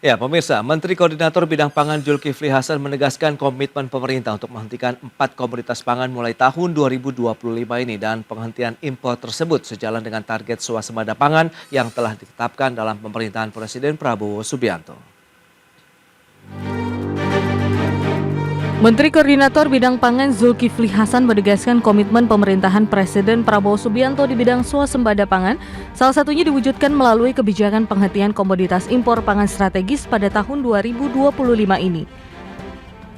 Ya, pemirsa, Menteri Koordinator Bidang Pangan Zulkifli Hasan menegaskan komitmen pemerintah untuk menghentikan 4 komoditas pangan mulai tahun 2025 ini dan penghentian impor tersebut sejalan dengan target swasembada pangan yang telah ditetapkan dalam pemerintahan Presiden Prabowo Subianto. Menteri Koordinator Bidang Pangan Zulkifli Hasan menegaskan komitmen pemerintahan Presiden Prabowo Subianto di bidang swasembada pangan, salah satunya diwujudkan melalui kebijakan penghentian komoditas impor pangan strategis pada tahun 2025 ini.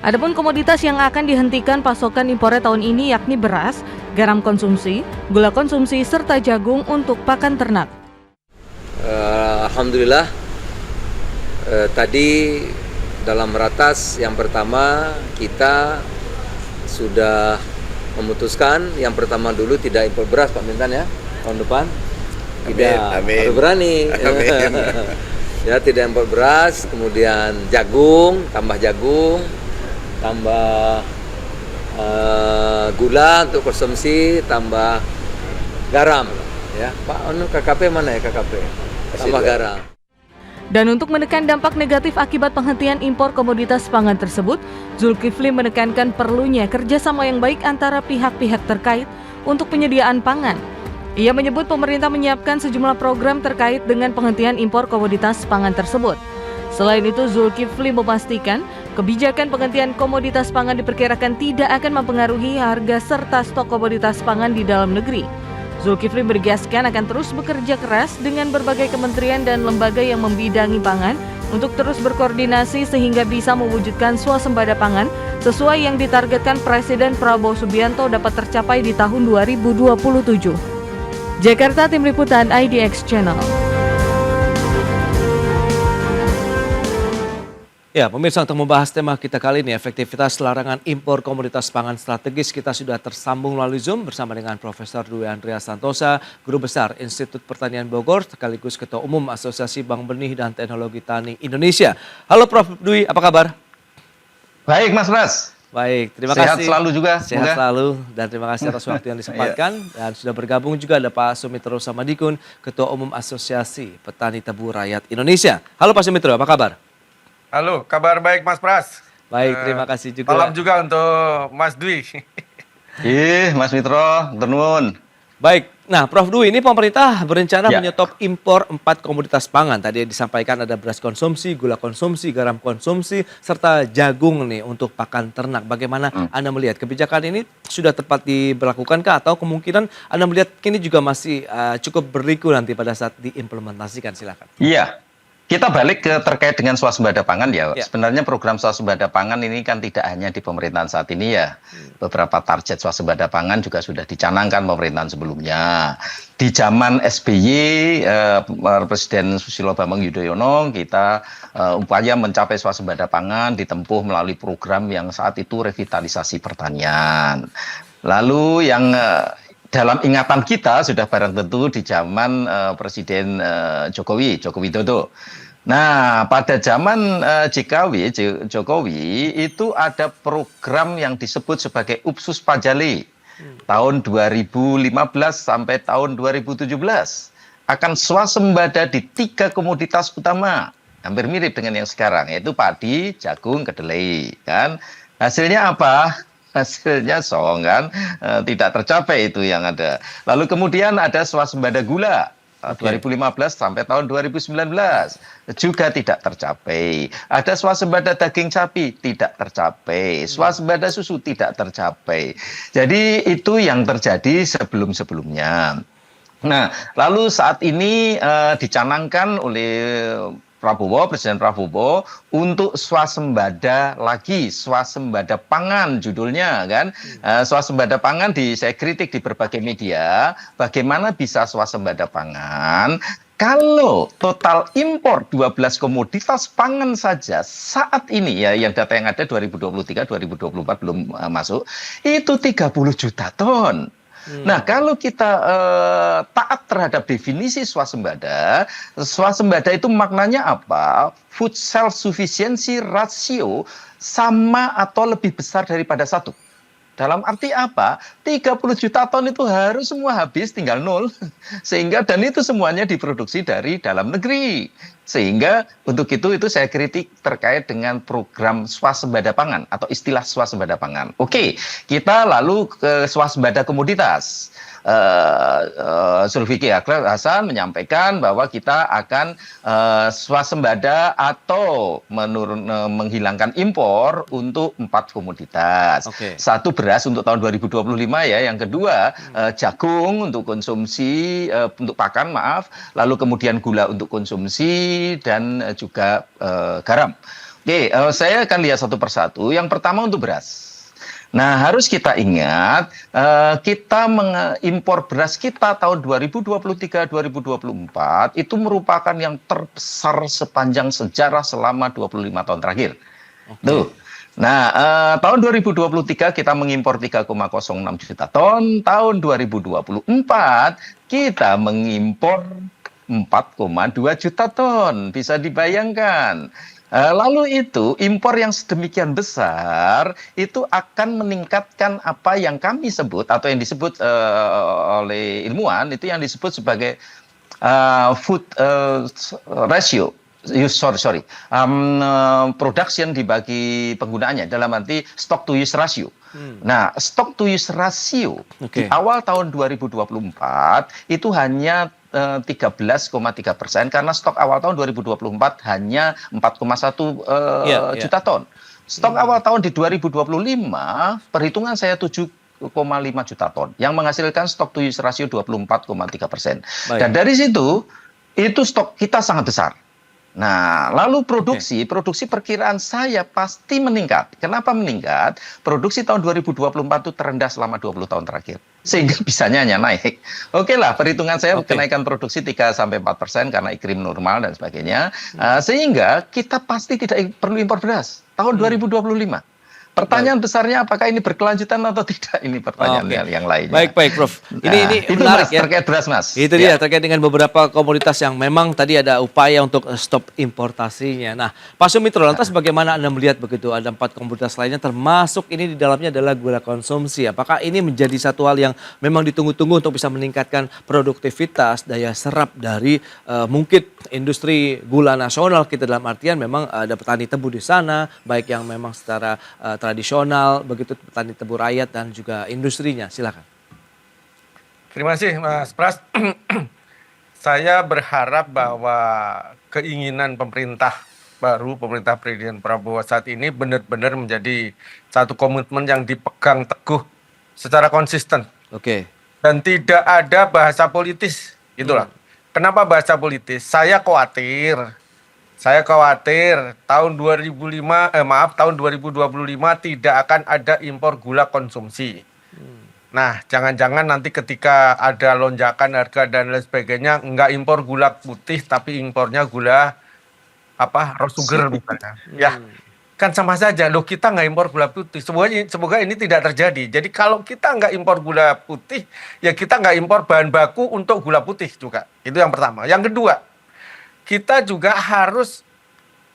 Adapun komoditas yang akan dihentikan pasokan impornya tahun ini yakni beras, garam konsumsi, gula konsumsi, serta jagung untuk pakan ternak. Alhamdulillah, tadi dalam ratas yang pertama kita sudah memutuskan yang pertama dulu tidak impor beras Pak Mentan ya tahun depan. Tidak harus berani. Amin. Ya, tidak impor beras, kemudian jagung, tambah gula untuk konsumsi, tambah garam ya. Pak KKP mana ya KKP? Tambah garam. Dan untuk menekan dampak negatif akibat penghentian impor komoditas pangan tersebut, Zulkifli menekankan perlunya kerjasama yang baik antara pihak-pihak terkait untuk penyediaan pangan. Ia menyebut pemerintah menyiapkan sejumlah program terkait dengan penghentian impor komoditas pangan tersebut. Selain itu, Zulkifli memastikan kebijakan penghentian komoditas pangan diperkirakan tidak akan mempengaruhi harga serta stok komoditas pangan di dalam negeri. Zulkifli menegaskan akan terus bekerja keras dengan berbagai kementerian dan lembaga yang membidangi pangan untuk terus berkoordinasi sehingga bisa mewujudkan swasembada pangan sesuai yang ditargetkan Presiden Prabowo Subianto dapat tercapai di tahun 2027. Jakarta, Tim Liputan IDX Channel. Ya, pemirsa, untuk membahas tema kita kali ini, efektivitas larangan impor komoditas pangan strategis, kita sudah tersambung melalui Zoom bersama dengan Profesor Dwi Andreas Santosa, Guru Besar Institut Pertanian Bogor, sekaligus Ketua Umum Asosiasi Bank Benih dan Teknologi Tani Indonesia. Halo Prof. Dwi, apa kabar? Baik Mas Pras. Baik, terima Sehat kasih. Selalu juga. Sehat selalu dan terima kasih atas waktu yang disempatkan. Dan sudah bergabung juga ada Pak Sumitro Samadikun, Ketua Umum Asosiasi Petani Tebu Rakyat Indonesia. Halo Pak Sumitro, apa kabar? Halo, kabar baik Mas Pras. Baik, terima kasih juga. Salam juga untuk Mas Dwi. Mas Mitro, tenun. Baik, nah Prof. Dwi, ini pemerintah berencana menyetop impor 4 komoditas pangan. Tadi disampaikan ada beras konsumsi, gula konsumsi, garam konsumsi, serta jagung nih untuk pakan ternak. Bagaimana Anda melihat kebijakan ini sudah tepat diberlakukankah atau kemungkinan Anda melihat ini juga masih cukup berliku nanti pada saat diimplementasikan? Silakan. Iya. Kita balik ke terkait dengan swasembada pangan ya. Sebenarnya program swasembada pangan ini kan tidak hanya di pemerintahan saat ini ya. Beberapa target swasembada pangan juga sudah dicanangkan pemerintahan sebelumnya. Di zaman SBY, Presiden Susilo Bambang Yudhoyono, kita upaya mencapai swasembada pangan ditempuh melalui program yang saat itu revitalisasi pertanian. Lalu yang dalam ingatan kita sudah barang tentu di zaman Presiden Joko Widodo. Nah, pada zaman Jokowi itu ada program yang disebut sebagai Upsus Pajali tahun 2015 sampai tahun 2017 akan swasembada di 3 komoditas utama, hampir mirip dengan yang sekarang, yaitu padi, jagung, kedelai. Kan hasilnya apa? Hasilnya song kan, tidak tercapai itu yang ada. Lalu kemudian ada swasembada gula 2015 sampai tahun 2019 juga tidak tercapai. Ada swasembada daging sapi tidak tercapai, swasembada susu tidak tercapai. Jadi itu yang terjadi sebelum-sebelumnya. Nah, lalu saat ini dicanangkan oleh Presiden Prabowo untuk swasembada lagi, swasembada pangan judulnya kan. Swasembada pangan saya kritik di berbagai media, bagaimana bisa swasembada pangan kalau total impor 12 komoditas pangan saja saat ini ya, yang data yang ada 2023, 2024 belum masuk, itu 30 juta ton. Nah, kalau kita taat terhadap definisi swasembada itu maknanya apa? Food self-sufficiency ratio sama atau lebih besar daripada 1. Dalam arti apa? 30 juta ton itu harus semua habis, tinggal 0. Sehingga dan itu semuanya diproduksi dari dalam negeri. Sehingga untuk itu saya kritik terkait dengan program swasembada pangan atau istilah swasembada pangan. Oke, kita lalu ke swasembada komoditas. Zulkifli Hasan menyampaikan bahwa kita akan swasembada atau menghilangkan impor untuk 4 komoditas. Oke. Satu, beras untuk tahun 2025 ya. Yang kedua, jagung untuk konsumsi, untuk pakan maaf. Lalu kemudian gula untuk konsumsi dan juga garam. Oke, saya akan lihat satu persatu. Yang pertama untuk beras. Nah, harus kita ingat, kita mengimpor beras kita tahun 2023-2024 itu merupakan yang terbesar sepanjang sejarah selama 25 tahun terakhir. Tuh. Nah, tahun 2023 kita mengimpor 3,06 juta ton, tahun 2024 kita mengimpor 4,2 juta ton. Bisa dibayangkan. Lalu itu impor yang sedemikian besar itu akan meningkatkan apa yang kami sebut atau yang disebut oleh ilmuwan itu yang disebut sebagai food ratio. Production dibagi penggunaannya dalam arti stock to use ratio. Nah, stock to use ratio di awal tahun 2024 itu hanya 13,3% karena stok awal tahun 2024 hanya 4,1 juta ton. Stok awal tahun di 2025 perhitungan saya 7,5 juta ton yang menghasilkan stock to use ratio 24,3%. Dan dari situ itu stok kita sangat besar. Nah, lalu produksi perkiraan saya pasti meningkat. Kenapa meningkat? Produksi tahun 2024 itu terendah selama 20 tahun terakhir. Sehingga bisanya hanya naik. Oke lah, perhitungan saya kenaikan produksi 3-4% karena iklim normal dan sebagainya. Sehingga kita pasti tidak perlu impor beras tahun 2025. Pertanyaan besarnya apakah ini berkelanjutan atau tidak? Ini pertanyaan yang lainnya. Baik, Prof. Ini itu menarik Mas, ya. Terkait beras, Mas. Itu dia, terkait dengan beberapa komoditas yang memang tadi ada upaya untuk stop importasinya. Nah, Pak Sumitro, lantas bagaimana Anda melihat begitu? Ada 4 komoditas lainnya, termasuk ini di dalamnya adalah gula konsumsi. Apakah ini menjadi satu hal yang memang ditunggu-tunggu untuk bisa meningkatkan produktivitas, daya serap dari mungkin industri gula nasional kita, dalam artian memang ada petani tebu di sana, baik yang memang secara tradisional, begitu petani tebu rakyat dan juga industrinya. Silakan. Terima kasih Mas Pras. Saya berharap bahwa keinginan pemerintah baru, pemerintah Presiden Prabowo saat ini benar-benar menjadi satu komitmen yang dipegang teguh secara konsisten. Oke. Dan tidak ada bahasa politis, itulah. Kenapa bahasa politis? Saya khawatir tahun 2025 tidak akan ada impor gula konsumsi. Nah, jangan-jangan nanti ketika ada lonjakan harga dan lain sebagainya, enggak impor gula putih tapi impornya gula raw sugar misalnya. Ya, kan sama saja. Loh, kita nggak impor gula putih. Semoga ini tidak terjadi. Jadi kalau kita nggak impor gula putih, ya kita nggak impor bahan baku untuk gula putih juga. Itu yang pertama. Yang kedua, kita juga harus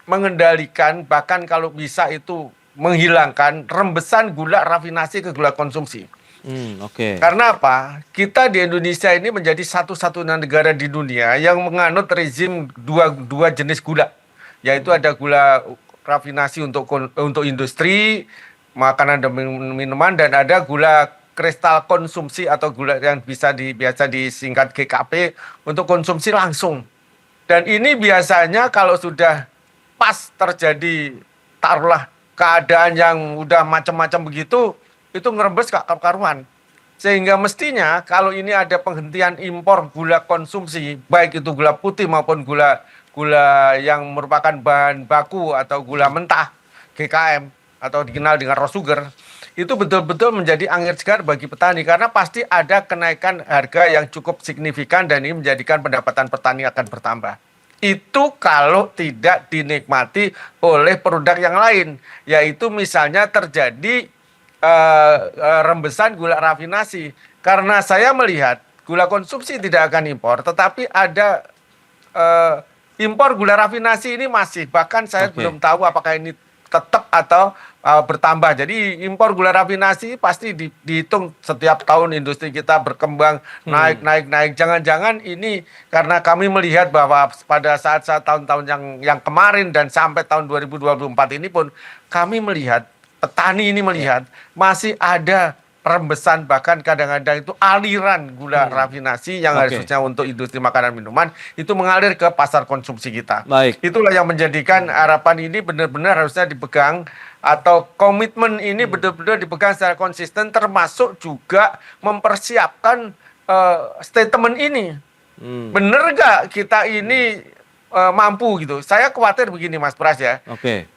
mengendalikan, bahkan kalau bisa itu menghilangkan rembesan gula rafinasi ke gula konsumsi. Karena apa? Kita di Indonesia ini menjadi satu-satunya negara di dunia yang menganut rezim dua jenis gula, yaitu ada gula rafinasi untuk industri, makanan dan minuman, dan ada gula kristal konsumsi atau gula yang biasa disingkat GKP untuk konsumsi langsung. Dan ini biasanya kalau sudah pas terjadi, taruhlah keadaan yang udah macam-macam begitu, itu ngerembes gak karuan. Sehingga mestinya kalau ini ada penghentian impor gula konsumsi, baik itu gula putih maupun gula yang merupakan bahan baku atau gula mentah, GKM, atau dikenal dengan raw sugar, itu betul-betul menjadi angin segar bagi petani, karena pasti ada kenaikan harga yang cukup signifikan dan ini menjadikan pendapatan petani akan bertambah. Itu kalau tidak dinikmati oleh produk yang lain, yaitu misalnya terjadi rembesan gula rafinasi. Karena saya melihat gula konsumsi tidak akan impor, tetapi ada impor gula rafinasi ini masih. Bahkan saya belum tahu apakah ini tetap atau bertambah. Jadi impor gula rafinasi pasti dihitung setiap tahun industri kita berkembang naik. Jangan-jangan ini karena kami melihat bahwa pada saat-saat tahun-tahun yang kemarin dan sampai tahun 2024 ini pun kami melihat, petani ini melihat masih ada rembesan, bahkan kadang-kadang itu aliran gula rafinasi yang harusnya untuk industri makanan minuman itu mengalir ke pasar konsumsi kita. Baik. Itulah yang menjadikan harapan ini benar-benar harusnya dipegang, atau komitmen ini benar-benar dipegang secara konsisten, termasuk juga mempersiapkan statement ini. Benar nggak kita ini mampu gitu? Saya khawatir begini Mas Pras ya.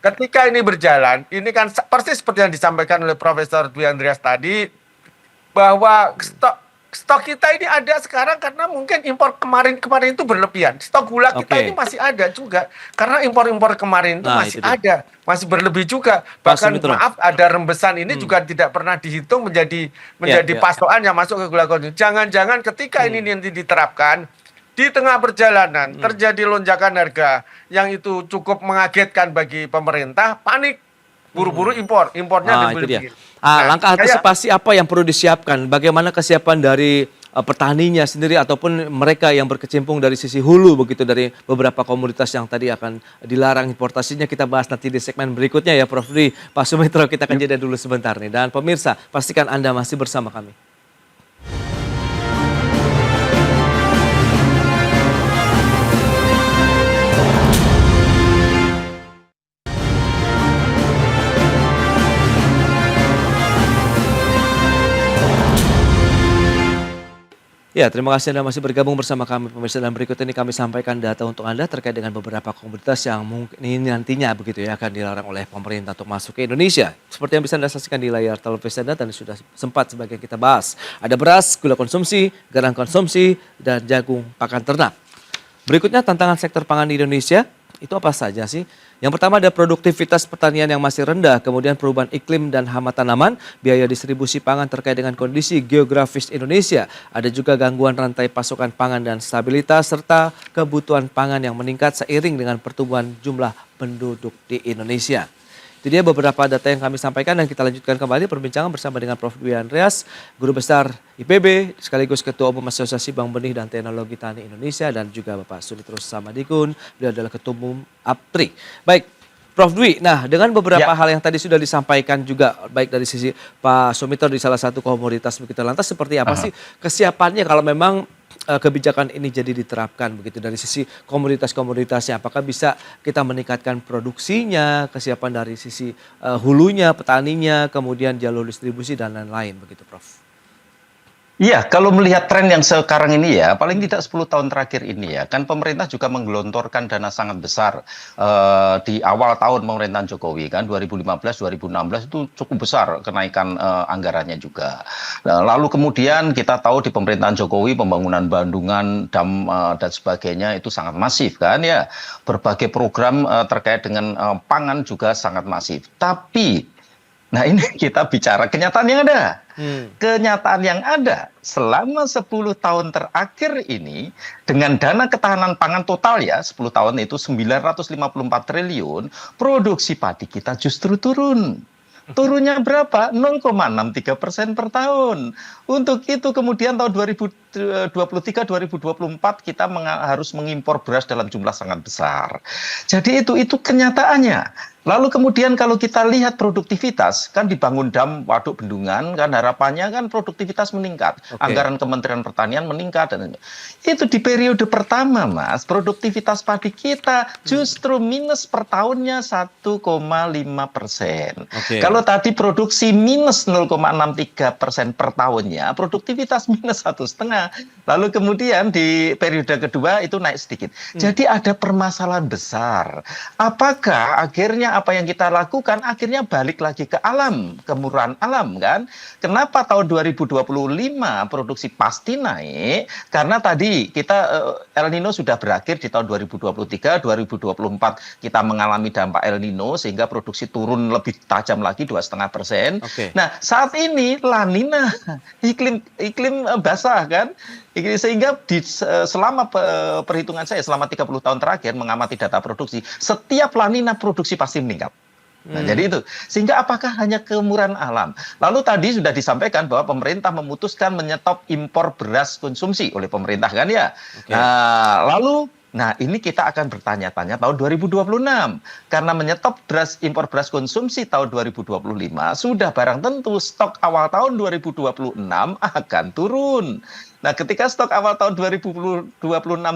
Ketika ini berjalan, ini kan persis seperti yang disampaikan oleh Profesor Dwi Andreas tadi, bahwa stok kita ini ada sekarang karena mungkin impor kemarin itu berlebihan. Stok gula kita ini masih ada juga karena impor kemarin itu masih ada, masih berlebih juga. Bahkan maaf, ada rembesan ini juga tidak pernah dihitung menjadi pasokan yang masuk ke gula konsumsi. Jangan-jangan ketika ini nanti diterapkan di tengah perjalanan terjadi lonjakan harga yang itu cukup mengagetkan bagi pemerintah, panik, buru-buru impornya lebih. Langkah antisipasi apa yang perlu disiapkan? Bagaimana kesiapan dari petaninya sendiri ataupun mereka yang berkecimpung dari sisi hulu begitu dari beberapa komoditas yang tadi akan dilarang importasinya, kita bahas nanti di segmen berikutnya ya Prof Dwi. Pak Sumitro, kita akan jeda dulu sebentar nih, dan pemirsa pastikan Anda masih bersama kami. Ya, terima kasih Anda masih bergabung bersama kami pemirsa, dan berikut ini kami sampaikan data untuk Anda terkait dengan beberapa komoditas yang mungkin ini nantinya begitu ya akan dilarang oleh pemerintah untuk masuk ke Indonesia. Seperti yang bisa Anda saksikan di layar televisi Anda dan sudah sempat sebagian kita bahas. Ada beras, gula konsumsi, garam konsumsi, dan jagung pakan ternak. Berikutnya tantangan sektor pangan di Indonesia, itu apa saja sih? Yang pertama ada produktivitas pertanian yang masih rendah, kemudian perubahan iklim dan hama tanaman, biaya distribusi pangan terkait dengan kondisi geografis Indonesia, ada juga gangguan rantai pasokan pangan dan stabilitas, serta kebutuhan pangan yang meningkat seiring dengan pertumbuhan jumlah penduduk di Indonesia. Itu dia beberapa data yang kami sampaikan, dan kita lanjutkan kembali perbincangan bersama dengan Prof Dwi Andreas, Guru Besar IPB, sekaligus Ketua Umum Asosiasi Bank Benih dan Teknologi Tani Indonesia, dan juga Bapak Sumitro Samadikun, beliau adalah Ketua Umum APTRI. Baik, Prof Dwi, nah dengan beberapa hal yang tadi sudah disampaikan juga, baik dari sisi Pak Sumitro di salah satu komoditas begitu, lantas seperti apa sih kesiapannya kalau memang kebijakan ini jadi diterapkan begitu dari sisi komoditas-komoditasnya? Apakah bisa kita meningkatkan produksinya, kesiapan dari sisi hulunya, petaninya, kemudian jalur distribusi dan lain-lain begitu, Prof? Iya, kalau melihat tren yang sekarang ini ya, paling tidak 10 tahun terakhir ini ya, kan pemerintah juga menggelontorkan dana sangat besar di awal tahun pemerintahan Jokowi kan, 2015-2016 itu cukup besar kenaikan anggarannya juga. Nah, lalu kemudian kita tahu di pemerintahan Jokowi pembangunan bendungan, dam dan sebagainya itu sangat masif kan ya. Berbagai program terkait dengan pangan juga sangat masif. Tapi nah ini kita bicara kenyataan yang ada. Kenyataan yang ada selama 10 tahun terakhir ini dengan dana ketahanan pangan total ya 10 tahun itu 954 triliun, produksi padi kita justru turun. Turunnya berapa? 0,63% per tahun. Untuk itu kemudian tahun 2023-2024 kita harus mengimpor beras dalam jumlah sangat besar. Jadi itu kenyataannya. Lalu kemudian kalau kita lihat produktivitas, kan dibangun dam, waduk, bendungan, kan harapannya kan produktivitas meningkat. Anggaran Kementerian Pertanian meningkat. Dan itu di periode pertama, Mas, produktivitas padi kita justru minus per tahunnya 1,5%. Kalau tadi produksi minus 0,63% per tahunnya, produktivitas minus 1,5%. Lalu kemudian di periode kedua itu naik sedikit. Jadi ada permasalahan besar. Apakah akhirnya apa yang kita lakukan akhirnya balik lagi ke alam, kemurahan alam kan? Kenapa tahun 2025 produksi pasti naik? Karena tadi kita El Nino sudah berakhir di tahun 2023, 2024 kita mengalami dampak El Nino sehingga produksi turun lebih tajam lagi 2,5%. Nah, saat ini La Nina, iklim basah kan? Sehingga selama perhitungan saya selama 30 tahun terakhir mengamati data produksi, setiap La Nina produksi pasti meningkat. Nah, jadi itu. Sehingga apakah hanya kemurahan alam? Lalu tadi sudah disampaikan bahwa pemerintah memutuskan menyetop impor beras konsumsi oleh pemerintah kan ya. Oke. Nah, ini kita akan bertanya-tanya tahun 2026. Karena menyetop impor beras konsumsi tahun 2025, sudah barang tentu stok awal tahun 2026 akan turun. Nah, ketika stok awal tahun 2026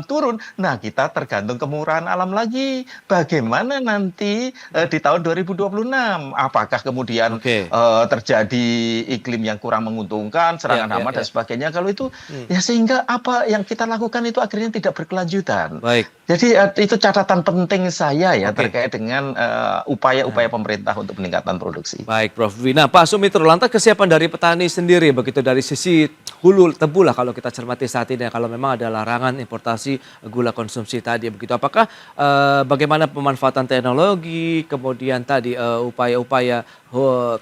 turun, nah kita tergantung kemurahan alam lagi. Bagaimana nanti di tahun 2026? Apakah kemudian Oke. terjadi iklim yang kurang menguntungkan, serangan hama dan sebagainya? Kalau itu, ya sehingga apa yang kita lakukan itu akhirnya tidak berkelanjutan. Baik. Jadi itu catatan penting saya ya Oke. terkait dengan upaya-upaya pemerintah untuk peningkatan produksi. Baik, Prof. Dwi. Nah, Pak Sumitro, lantas kesiapan dari petani sendiri, begitu dari sisi hulu tebu lah kalau kita cermati saat ini, kalau memang ada larangan importasi gula konsumsi tadi, begitu. Apakah bagaimana pemanfaatan teknologi, kemudian tadi upaya-upaya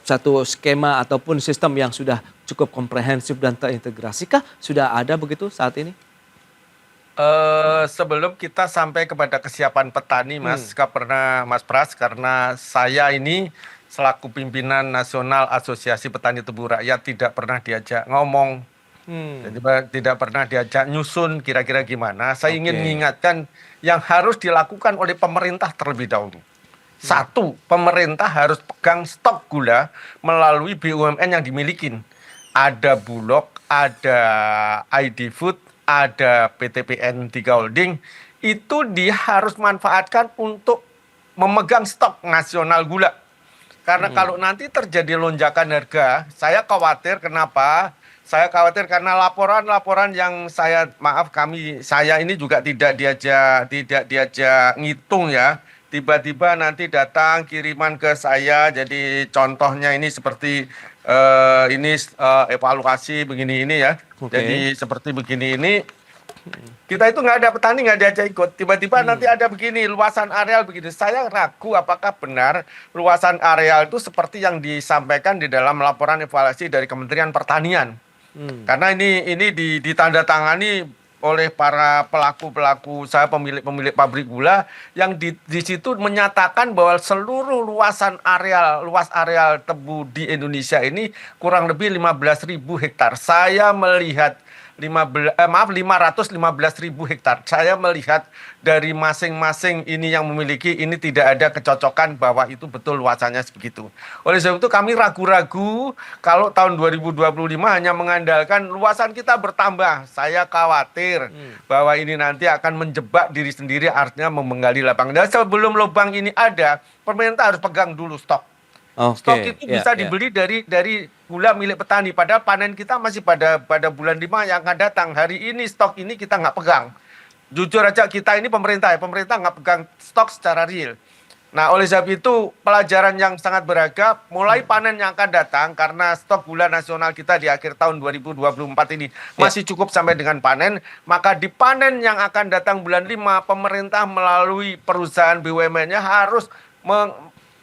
satu skema ataupun sistem yang sudah cukup komprehensif dan terintegrasikah sudah ada begitu saat ini? Sebelum kita sampai kepada kesiapan petani, Mas Pras, karena saya ini selaku pimpinan nasional Asosiasi Petani Tebu Rakyat tidak pernah diajak ngomong, jadi tidak pernah diajak nyusun kira-kira gimana. Saya ingin mengingatkan yang harus dilakukan oleh pemerintah terlebih dahulu. Satu, pemerintah harus pegang stok gula melalui BUMN yang dimiliki. Ada Bulog, ada ID Food, ada PTPN 3 Holding, itu dia harus manfaatkan untuk memegang stok nasional gula. Karena kalau nanti terjadi lonjakan harga, saya khawatir kenapa? Saya khawatir karena laporan-laporan yang saya ini juga tidak diajak ngitung ya. Tiba-tiba nanti datang kiriman ke saya, jadi contohnya ini seperti evaluasi begini ini ya. Jadi seperti begini ini, kita itu nggak ada petani, nggak diajak ikut. Tiba-tiba nanti ada begini, luasan areal begini. Saya ragu apakah benar luasan areal itu seperti yang disampaikan di dalam laporan evaluasi dari Kementerian Pertanian. Karena ini ditandatangani oleh para pelaku-pelaku, saya pemilik pabrik gula yang di situ menyatakan bahwa seluruh luas areal tebu di Indonesia ini kurang lebih 15.000 hektar. Saya melihat 515.000 hektar. Saya melihat dari masing-masing ini yang memiliki ini tidak ada kecocokan bahwa itu betul luasannya sebegitu. Oleh sebab itu kami ragu-ragu kalau tahun 2025 hanya mengandalkan luasan kita bertambah. Saya khawatir bahwa ini nanti akan menjebak diri sendiri, artinya menggali lapangan. Dan sebelum lubang ini ada, pemerintah harus pegang dulu stok. Stok itu bisa dibeli dari gula milik petani. Padahal panen kita masih pada bulan 5 yang akan datang. Hari ini stok ini kita nggak pegang. Jujur aja kita ini pemerintah nggak pegang stok secara real. Nah, oleh sebab itu pelajaran yang sangat berharga mulai panen yang akan datang, karena stok gula nasional kita di akhir tahun 2024 ini masih cukup sampai dengan panen. Maka di panen yang akan datang bulan 5, pemerintah melalui perusahaan BUMN-nya harus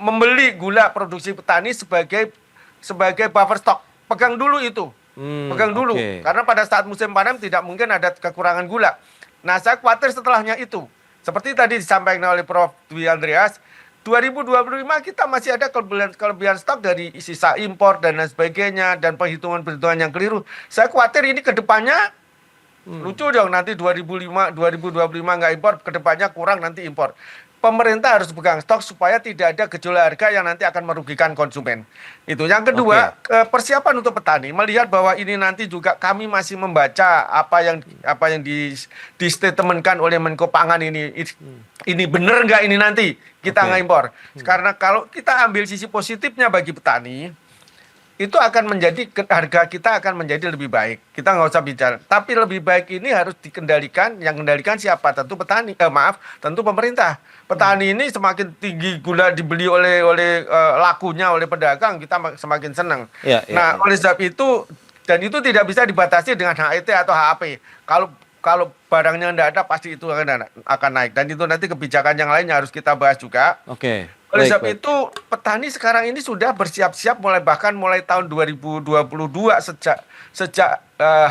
membeli gula produksi petani sebagai buffer stock. Pegang dulu itu. Pegang dulu. Karena pada saat musim panen tidak mungkin ada kekurangan gula. Nah, saya khawatir setelahnya itu. Seperti tadi disampaikan oleh Prof. Dwi Andreas, 2025 kita masih ada kelebihan stok dari sisa impor dan lain sebagainya, dan perhitungan-perhitungan yang keliru. Saya khawatir ini ke depannya lucu dong, nanti 2025 nggak impor, ke depannya kurang nanti impor. Pemerintah harus pegang stok supaya tidak ada gejolak harga yang nanti akan merugikan konsumen. Itu. Yang kedua, persiapan untuk petani, melihat bahwa ini nanti juga kami masih membaca apa yang di statementkan oleh Menko Pangan ini. Ini benar nggak ini nanti kita nggak impor? Karena kalau kita ambil sisi positifnya bagi petani, itu akan menjadi harga kita akan menjadi lebih baik. Kita nggak usah bicara. Tapi lebih baik ini harus dikendalikan. Yang kendalikan siapa? Tentu petani. Tentu pemerintah. Petani ini semakin tinggi gula dibeli oleh lakunya oleh pedagang, kita semakin senang. Oleh sebab itu, dan itu tidak bisa dibatasi dengan HET atau HAP. Kalau barangnya nggak ada pasti itu akan naik. Dan itu nanti kebijakan yang lain yang harus kita bahas juga. Oke. Oleh Baik, sebab baik. itu petani sekarang ini sudah bersiap-siap bahkan mulai tahun 2022 sejak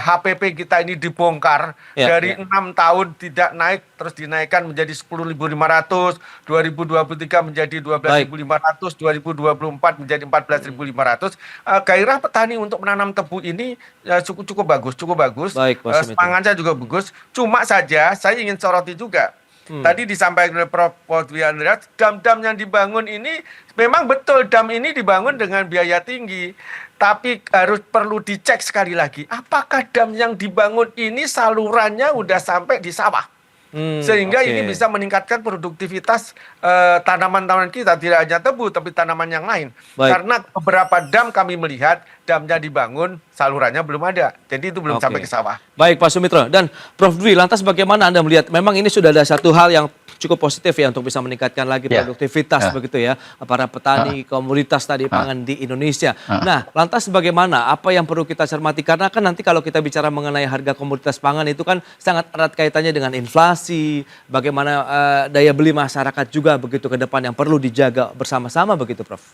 HPP kita ini dibongkar Ya, dari ya. 6 tahun tidak naik terus dinaikkan menjadi 10.500, 2023 menjadi 12.500, 2024 menjadi 14.500. Gairah petani untuk menanam tebu ini cukup bagus. Baik, Pak Sumitra. Semangatnya juga bagus. Cuma saja saya ingin soroti juga. Tadi disampaikan oleh Prof. Dwi Andreas, dam-dam yang dibangun ini memang betul dam ini dibangun dengan biaya tinggi. Tapi perlu dicek sekali lagi, apakah dam yang dibangun ini salurannya udah sampai di sawah? Sehingga oke. ini bisa meningkatkan produktivitas tanaman-tanaman kita, tidak hanya tebu tapi tanaman yang lain. Baik. Karena beberapa dam kami melihat damnya dibangun, salurannya belum ada. Jadi itu belum Oke. sampai ke sawah. Baik Pak Sumitra. Dan Prof. Dwi, lantas bagaimana Anda melihat, memang ini sudah ada satu hal yang cukup positif ya untuk bisa meningkatkan lagi Ya. produktivitas begitu ya para petani komoditas tadi pangan di Indonesia. Nah, lantas bagaimana, apa yang perlu kita cermati, karena kan nanti kalau kita bicara mengenai harga komoditas pangan itu kan sangat erat kaitannya dengan inflasi, bagaimana daya beli masyarakat juga begitu ke depan yang perlu dijaga bersama-sama begitu Prof.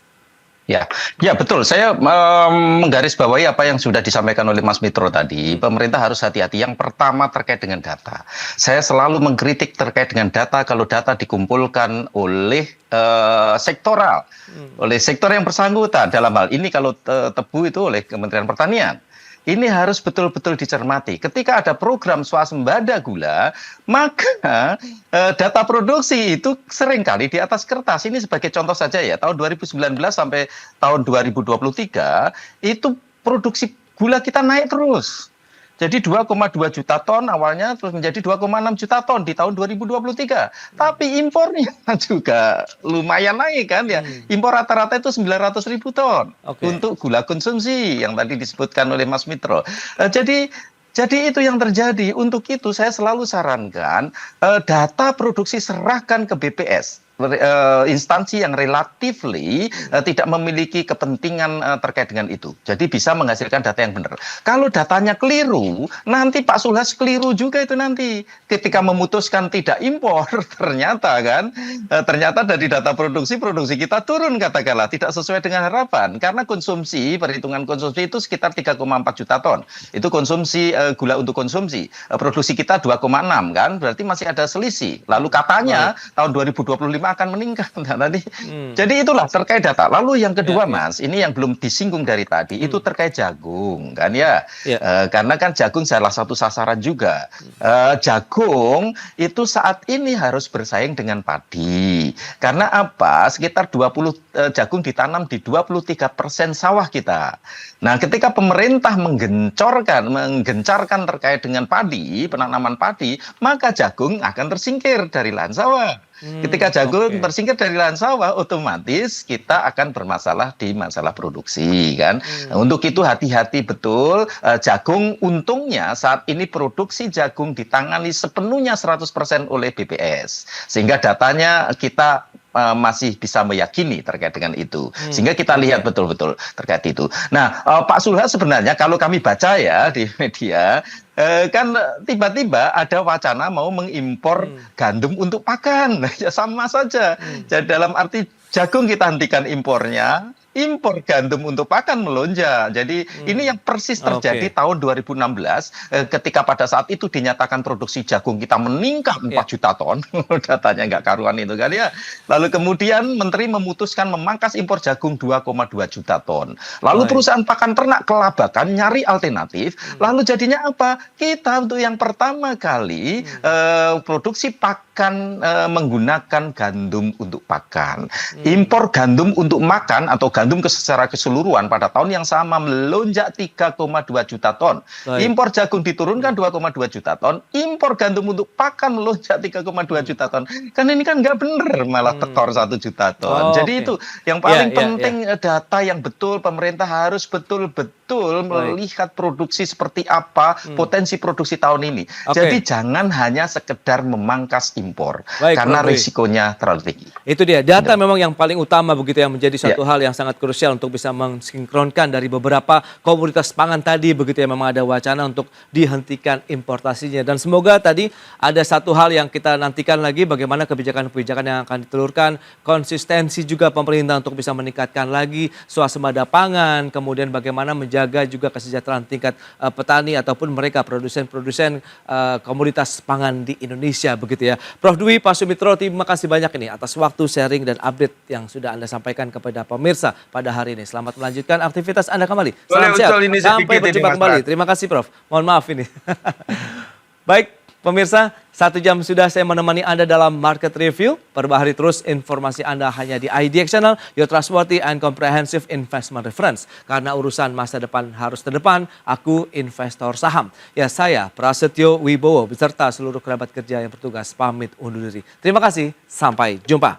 Ya, ya betul. Saya menggarisbawahi apa yang sudah disampaikan oleh Mas Mitro tadi. Pemerintah harus hati-hati. Yang pertama terkait dengan data. Saya selalu mengkritik terkait dengan data kalau data dikumpulkan oleh sektoral, oleh sektor yang bersangkutan. Dalam hal ini kalau tebu itu oleh Kementerian Pertanian. Ini harus betul-betul dicermati. Ketika ada program swasembada gula, maka data produksi itu seringkali di atas kertas. Ini sebagai contoh saja ya, tahun 2019 sampai tahun 2023, itu produksi gula kita naik terus. Jadi 2,2 juta ton awalnya terus menjadi 2,6 juta ton di tahun 2023. Tapi impornya juga lumayan naik kan ya. Impor rata-rata itu 900.000 ton untuk gula konsumsi yang tadi disebutkan oleh Mas Mitro. Jadi itu yang terjadi. Untuk itu saya selalu sarankan data produksi serahkan ke BPS. Instansi yang relatifly tidak memiliki kepentingan terkait dengan itu. Jadi bisa menghasilkan data yang benar. Kalau datanya keliru, nanti Pak Sulhas keliru juga itu nanti. Ketika memutuskan tidak impor, ternyata dari data produksi kita turun katakanlah, tidak sesuai dengan harapan. Karena perhitungan konsumsi itu sekitar 3,4 juta ton. Itu konsumsi gula untuk konsumsi. Produksi kita 2,6 kan, berarti masih ada selisih. Lalu katanya tahun 2025 akan meningkat. Jadi itulah terkait data. Lalu yang kedua Mas, ini yang belum disinggung dari tadi, itu terkait jagung kan ya. Karena kan jagung salah satu sasaran juga. Jagung itu saat ini harus bersaing dengan padi. Karena apa? Sekitar jagung ditanam di 23% sawah kita. Nah, ketika pemerintah menggencarkan terkait dengan padi, penanaman padi, maka jagung akan tersingkir dari lahan sawah. Ketika jagung tersingkir dari lahan sawah, otomatis kita akan bermasalah di masalah produksi kan. Nah, untuk itu hati-hati betul. Jagung untungnya saat ini produksi jagung ditangani sepenuhnya 100% oleh BPS. Sehingga datanya kita masih bisa meyakini terkait dengan itu. Sehingga kita lihat betul-betul terkait itu. Nah, Pak Sulhas sebenarnya kalau kami baca ya di media, kan tiba-tiba ada wacana mau mengimpor gandum untuk pakan. Ya sama saja. Jadi dalam arti jagung kita hentikan impornya, impor gandum untuk pakan melonjak. Jadi ini yang persis terjadi tahun 2016 ketika pada saat itu dinyatakan produksi jagung kita meningkat 4 juta ton. Datanya nggak karuan itu kan ya. Lalu kemudian Menteri memutuskan memangkas impor jagung 2,2 juta ton. Lalu perusahaan pakan ternak kelabakan nyari alternatif. Lalu jadinya apa? Kita untuk yang pertama kali produksi pakan menggunakan gandum untuk pakan. Impor gandum untuk makan atau gandum secara keseluruhan pada tahun yang sama melonjak 3,2 juta ton. Impor jagung diturunkan 2,2 juta ton. Impor gandum untuk pakan melonjak 3,2 juta ton. Kan ini kan nggak benar, malah tekor 1 juta ton. Jadi itu yang paling penting, data yang betul. Pemerintah harus betul-betul betul melihat produksi seperti apa, potensi produksi tahun ini. Oke. Jadi jangan hanya sekedar memangkas impor, Baik, karena Prof. Dwi. risikonya terlalu tinggi. Itu dia, data memang yang paling utama begitu yang menjadi satu hal yang sangat krusial untuk bisa mensinkronkan dari beberapa komoditas pangan tadi begitu ya, memang ada wacana untuk dihentikan importasinya. Dan semoga tadi ada satu hal yang kita nantikan lagi, bagaimana kebijakan-kebijakan yang akan ditelurkan, konsistensi juga pemerintah untuk bisa meningkatkan lagi swasembada pangan, kemudian bagaimana menjaga juga kesejahteraan tingkat petani ataupun mereka produsen-produsen komoditas pangan di Indonesia begitu ya. Prof. Dwi, Pak Sumitro, terima kasih banyak ini atas waktu, sharing dan update yang sudah Anda sampaikan kepada pemirsa pada hari ini. Selamat melanjutkan aktivitas Anda kembali. Salam Boleh sehat. usul ini Sampai sedikit ini, berjumpa Mas kembali. Prat. Terima kasih Prof. Mohon maaf ini. Baik, pemirsa, 1 jam sudah saya menemani Anda dalam Market Review. Perbahari terus informasi Anda hanya di IDX Channel, your trustworthy and comprehensive investment reference. Karena urusan masa depan harus terdepan, aku investor saham. Ya, saya Prasetyo Wibowo beserta seluruh kerabat kerja yang bertugas pamit undur diri. Terima kasih, sampai jumpa.